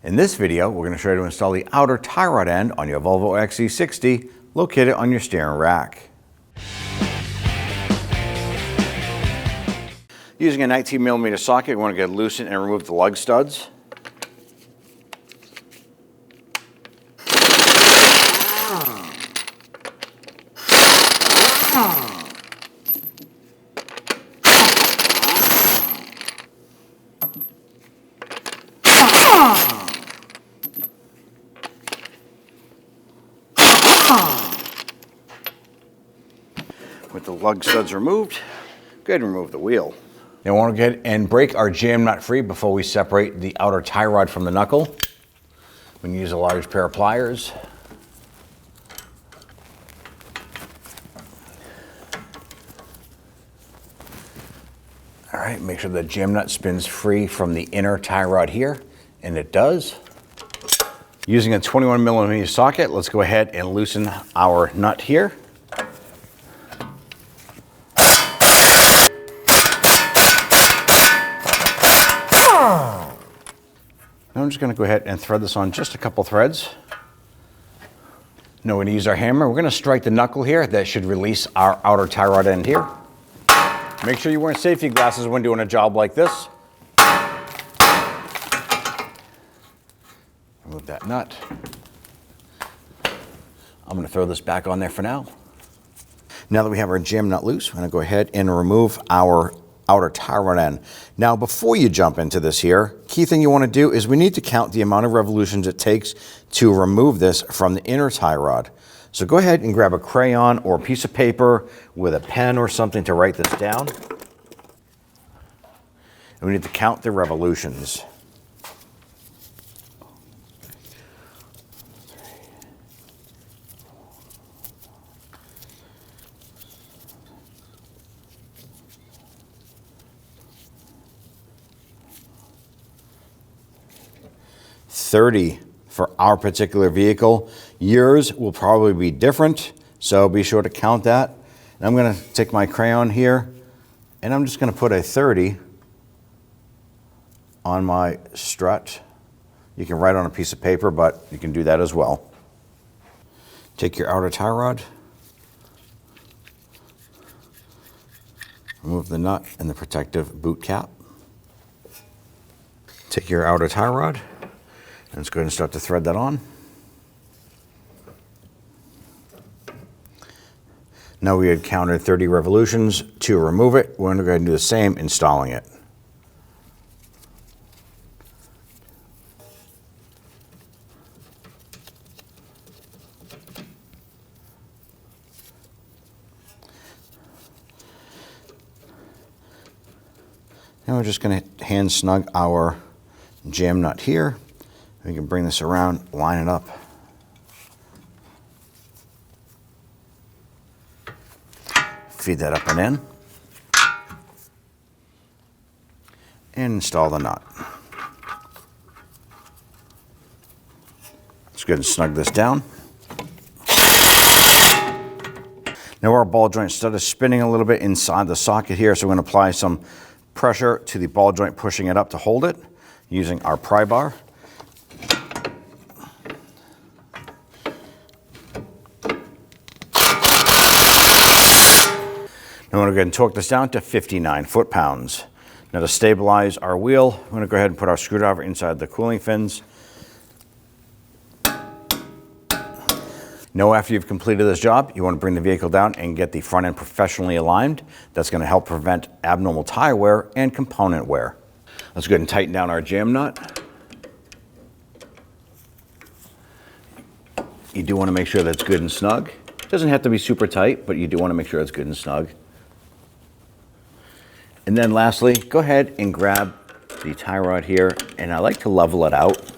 In this video, we're going to show you how to install the outer tie rod end on your Volvo XC60 located on your steering rack. Using a 19mm socket, we want to get it loosened and remove the lug studs. With the lug studs removed, go ahead and remove the wheel. Now we want to go ahead and break our jam nut free before we separate the outer tie rod from the knuckle. We can use a large pair of pliers. All right, make sure the jam nut spins free from the inner tie rod here, and it does. Using a 21mm socket, let's go ahead and loosen our nut here. Now I'm just going to go ahead and thread this on just a couple threads. Now we're going to use our hammer. We're going to strike the knuckle here. That should release our outer tie rod end here. Make sure you're wearing safety glasses when doing a job like this. Remove that nut. I'm going to throw this back on there for now. Now that we have our jam nut loose, we're going to go ahead and remove our outer tie rod end. Now before you jump into this here, key thing you want to do is we need to count the amount of revolutions it takes to remove this from the inner tie rod. So go ahead and grab a crayon or a piece of paper with a pen or something to write this down. And we need to count the revolutions. $30 for our particular vehicle. Yours will probably be different, so be sure to count that. And I'm going to take my crayon here, and I'm just going to put a 30 on my strut. You can write on a piece of paper, but you can do that as well. Take your outer tie rod, remove the nut and the protective boot cap. Take your outer tie rod, and let's go ahead and start to thread that on. Now we had counted 30 revolutions. To remove it, we're going to go ahead and do the same, installing it. Now we're just going to hand snug our jam nut here. We can bring this around, line it up. Feed that up and in. And install the nut. Let's go ahead and snug this down. Now our ball joint stud is spinning a little bit inside the socket here, so we're going to apply some pressure to the ball joint, pushing it up to hold it using our pry bar. Now we're going to go ahead and torque this down to 59 foot-pounds. Now to stabilize our wheel, we're going to go ahead and put our screwdriver inside the cooling fins. Now after you've completed this job, you want to bring the vehicle down and get the front end professionally aligned. That's going to help prevent abnormal tire wear and component wear. Let's go ahead and tighten down our jam nut. You do want to make sure that's good and snug. It doesn't have to be super tight, but you do want to make sure it's good and snug. And then lastly, go ahead and grab the tie rod here, and I like to level it out.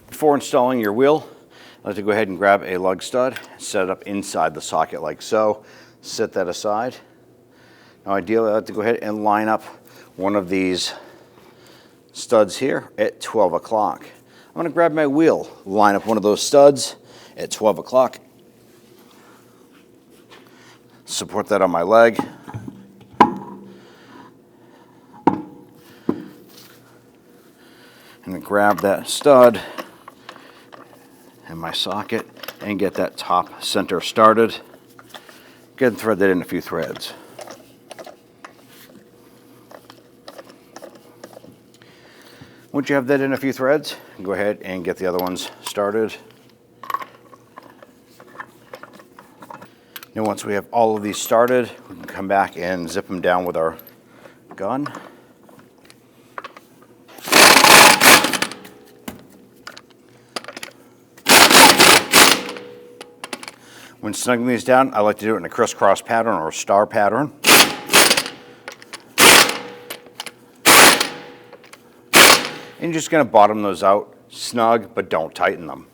Before installing your wheel, I like to go ahead and grab a lug stud, set it up inside the socket like so, set that aside. Now ideally I like to go ahead and line up one of these studs here at 12 o'clock. I'm going to grab my wheel, line up one of those studs at 12 o'clock. Support that on my leg. I'm going to grab that stud in my socket and get that top center started. Go ahead and thread that in a few threads. Once you have that in a few threads, go ahead and get the other ones started. Now once we have all of these started, we can come back and zip them down with our gun. When snugging these down, I like to do it in a crisscross pattern or a star pattern. And you're just going to bottom those out, snug, but don't tighten them.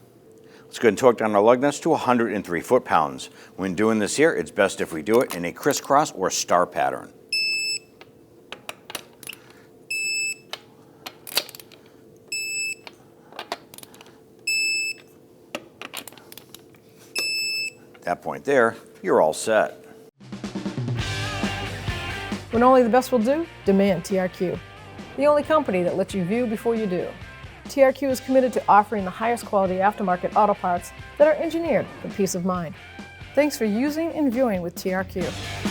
Let's go ahead and torque down our lug nuts to 103 foot-pounds. When doing this here, it's best if we do it in a crisscross or star pattern. At that point there, you're all set. When only the best will do, demand TRQ. The only company that lets you view before you do. TRQ is committed to offering the highest quality aftermarket auto parts that are engineered for peace of mind. Thanks for using and viewing with TRQ.